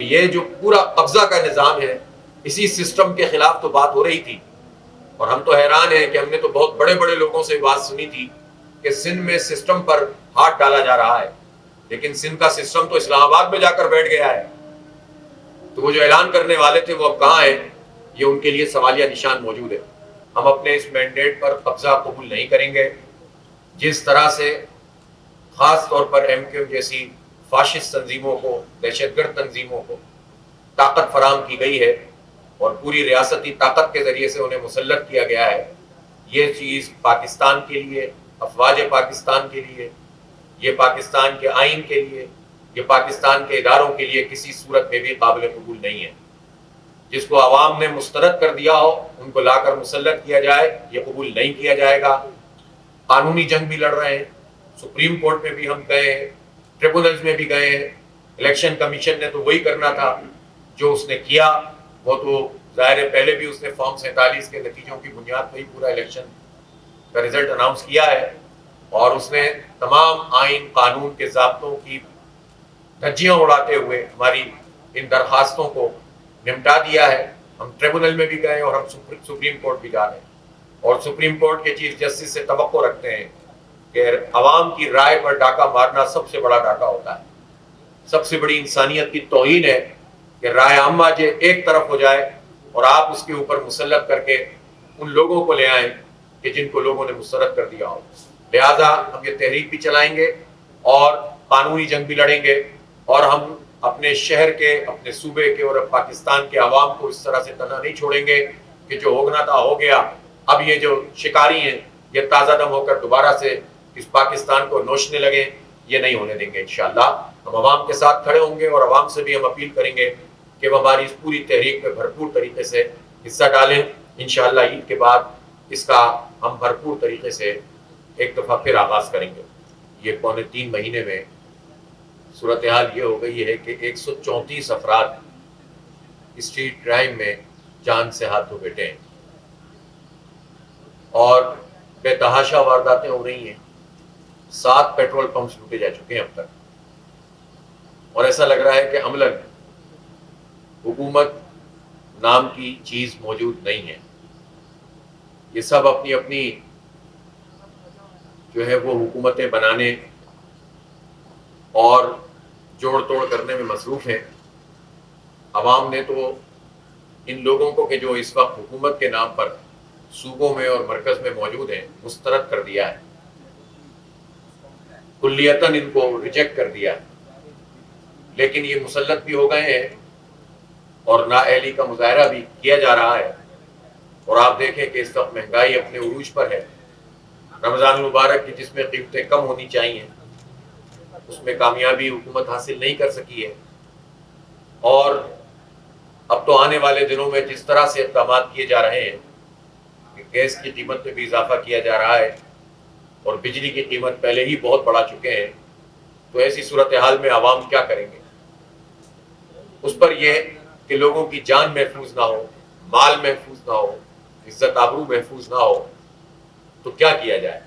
یہ جو پورا قبضہ کا نظام ہے، اسی سسٹم کے خلاف تو بات ہو رہی تھی، اور ہم تو حیران ہیں کہ ہم نے تو بہت بڑے بڑے لوگوں سے بات سنی تھی کہ سندھ میں سسٹم پر ہاتھ ڈالا جا رہا ہے، لیکن سندھ کا سسٹم تو اسلام آباد میں جا کر بیٹھ گیا ہے۔ تو وہ جو اعلان کرنے والے تھے وہ اب کہاں ہیں، یہ ان کے لیے سوالیہ نشان موجود ہے۔ ہم اپنے اس مینڈیٹ پر قبضہ قبول نہیں کریں گے۔ جس طرح سے خاص طور پر ایم کیو جیسی فاشسٹ تنظیموں کو، دہشت گرد تنظیموں کو طاقت فراہم کی گئی ہے اور پوری ریاستی طاقت کے ذریعے سے انہیں مسلط کیا گیا ہے، یہ چیز پاکستان کے لیے، افواج پاکستان کے لیے، یہ پاکستان کے آئین کے لیے، یہ پاکستان کے اداروں کے لیے کسی صورت میں بھی قابل قبول نہیں ہے۔ جس کو عوام نے مسترد کر دیا ہو ان کو لا کر مسلط کیا جائے، یہ قبول نہیں کیا جائے گا۔ قانونی جنگ بھی لڑ رہے ہیں، سپریم کورٹ میں بھی ہم گئے ہیں، ٹریبونلز میں بھی گئے ہیں۔ الیکشن کمیشن نے تو وہی کرنا تھا جو اس نے کیا، وہ تو ظاہر ہے پہلے بھی اس نے فارم 47 کے نتیجوں کی بنیاد پہ ہی پورا الیکشن کا رزلٹ اناؤنس کیا ہے، اور اس نے تمام آئین قانون کے ضابطوں کی دھجیاں اڑاتے ہوئے ہماری ان درخواستوں کو نمٹا دیا ہے۔ ہم ٹریبونل میں بھی گئے اور ہم سپریم کورٹ بھی جا رہے ہیں، اور سپریم کورٹ کے چیف جسٹس سے توقع رکھتے ہیں کہ عوام کی رائے پر ڈاکہ مارنا سب سے بڑا ڈاکہ ہوتا ہے، سب سے بڑی انسانیت کی توہین ہے کہ رائے عامہ جو ایک طرف ہو جائے اور آپ اس کے اوپر مسلط کر کے ان لوگوں کو لے آئیں کہ جن کو لوگوں نے مسرت کر دیا ہو۔ لہذا ہم یہ تحریک بھی چلائیں گے اور قانونی جنگ بھی لڑیں گے، اور ہم اپنے شہر کے، اپنے صوبے کے اور پاکستان کے عوام کو اس طرح سے تنہا نہیں چھوڑیں گے کہ جو ہوگنا تھا ہو گیا، اب یہ جو شکاری ہیں یہ تازہ دم ہو کر دوبارہ سے اس پاکستان کو نوچنے لگے، یہ نہیں ہونے دیں گے انشاءاللہ۔ ہم عوام کے ساتھ کھڑے ہوں گے اور عوام سے بھی ہم اپیل کریں گے کہ وہ ہماری اس پوری تحریک میں بھرپور طریقے سے حصہ ڈالیں۔ انشاءاللہ عید کے بعد اس کا ہم بھرپور طریقے سے ایک دفعہ پھر آغاز کریں گے۔ یہ پونے 3 مہینے میں صورتحال یہ ہو گئی ہے کہ 134 افراد اسٹریٹ کرائم میں جان سے ہاتھ دھو بیٹھے ہیں، اور بے تحاشا وارداتیں ہو رہی ہیں۔ 7 پیٹرول پمپس لوٹے جا چکے ہیں اب تک، اور ایسا لگ رہا ہے کہ عملاً حکومت نام کی چیز موجود نہیں ہے۔ یہ سب اپنی اپنی جو ہے وہ حکومتیں بنانے اور جوڑ توڑ کرنے میں مصروف ہیں۔ عوام نے تو ان لوگوں کو کہ جو اس وقت حکومت کے نام پر صوبوں میں اور مرکز میں موجود ہیں مسترد کر دیا ہے، کلیتاً ان کو ریجیکٹ کر دیا ہے، لیکن یہ مسلط بھی ہو گئے ہیں اور نااہلی کا مظاہرہ بھی کیا جا رہا ہے۔ اور آپ دیکھیں کہ اس وقت مہنگائی اپنے عروج پر ہے۔ رمضان المبارک کی جس میں قیمتیں کم ہونی چاہیے اس میں کامیابی حکومت حاصل نہیں کر سکی ہے، اور اب تو آنے والے دنوں میں جس طرح سے اقدامات کیے جا رہے ہیں کہ گیس کی قیمت میں بھی اضافہ کیا جا رہا ہے اور بجلی کی قیمت پہلے ہی بہت بڑھا چکے ہیں، تو ایسی صورتحال میں عوام کیا کریں گے؟ اس پر یہ کہ لوگوں کی جان محفوظ نہ ہو، مال محفوظ نہ ہو، عزت آبرو محفوظ نہ ہو، تو کیا کیا جائے؟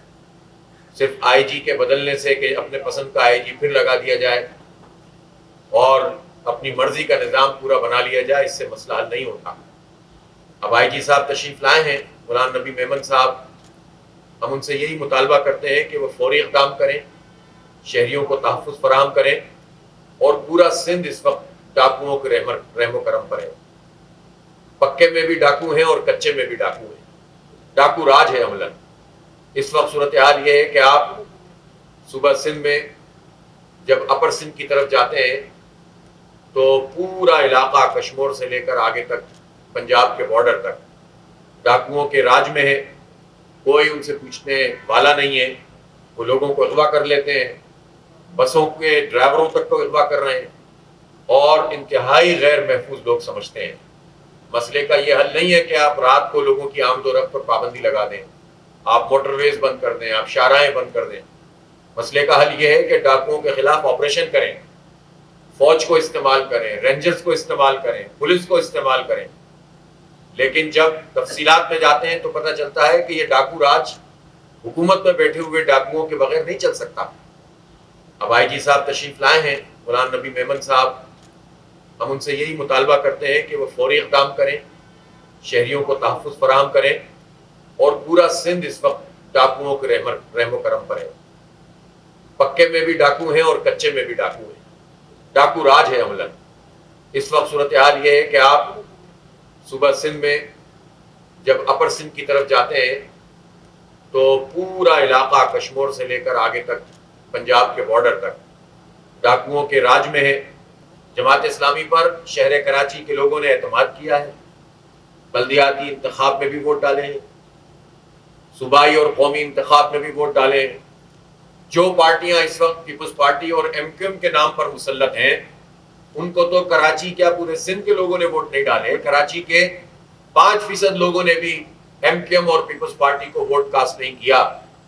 صرف آئی جی کے بدلنے سے کہ اپنے پسند کا آئی جی پھر لگا دیا جائے اور اپنی مرضی کا نظام پورا بنا لیا جائے، اس سے مسئلہ حل نہیں ہوتا۔ اب آئی جی صاحب تشریف لائے ہیں، غلام نبی میمن صاحب، ہم ان سے یہی مطالبہ کرتے ہیں کہ وہ فوری اقدام کریں، شہریوں کو تحفظ فراہم کریں، اور پورا سندھ اس وقت ڈاکوؤں کے رحم و کرم پر ہے۔ پکے میں بھی ڈاکو ہیں اور کچے میں بھی ڈاکو ہیں، ڈاکو راج ہے عملاً۔ اس وقت صورتحال یہ ہے کہ آپ صوبہ سندھ میں جب اپر سندھ کی طرف جاتے ہیں تو پورا علاقہ کشمور سے لے کر آگے تک پنجاب کے بارڈر تک ڈاکوؤں کے راج میں ہے، کوئی ان سے پوچھنے والا نہیں ہے، وہ لوگوں کو اغوا کر لیتے ہیں، بسوں کے ڈرائیوروں تک کو اغوا کر رہے ہیں، اور انتہائی غیر محفوظ لوگ سمجھتے ہیں۔ مسئلے کا یہ حل نہیں ہے کہ آپ رات کو لوگوں کی آمد و رفت پر پابندی لگا دیں، آپ موٹر ویز بند کر دیں، آپ شاہراہیں بند کر دیں۔ مسئلے کا حل یہ ہے کہ ڈاکوؤں کے خلاف آپریشن کریں، فوج کو استعمال کریں، رینجرز کو استعمال کریں، پولیس کو استعمال کریں۔ لیکن جب تفصیلات میں جاتے ہیں تو پتہ چلتا ہے کہ یہ ڈاکو راج حکومت میں بیٹھے ہوئے ڈاکوؤں کے بغیر نہیں چل سکتا۔ اب آئی جی صاحب تشریف لائے ہیں، غلام نبی میمن صاحب، ہم ان سے یہی مطالبہ کرتے ہیں کہ وہ فوری اقدام کریں، شہریوں کو تحفظ فراہم کریں، اور پورا سندھ اس وقت ڈاکوؤں کے رحم و کرم پر ہے. پکے میں بھی ڈاکو ہیں اور کچے میں بھی ڈاکو ہیں. ڈاکو راج ہے عملاً. اس وقت صورتحال یہ ہے کہ آپ صوبہ سندھ میں جب اپر سندھ کی طرف جاتے ہیں تو پورا علاقہ کشمور سے لے کر آگے تک پنجاب کے بارڈر تک ڈاکوؤں کے راج میں ہے. جماعت اسلامی پر شہر کراچی کے لوگوں نے اعتماد کیا ہے، بلدیاتی انتخاب میں بھی ووٹ ڈالے ہیں، صوبائی اور قومی انتخاب میں بھی ووٹ ڈالے ہیں. جو پارٹیاں اس وقت پیپلز پارٹی اور ایم کیو ایم کے نام پر مسلط ہیں، ان کو تو کراچی کیا پورے سندھ کے لوگوں نے ووٹ نہیں ڈالے. کراچی کے 5% لوگوں نے بھی ایم کیو ایم اور پیپلز پارٹی کو ووٹ کاسٹ نہیں کیا.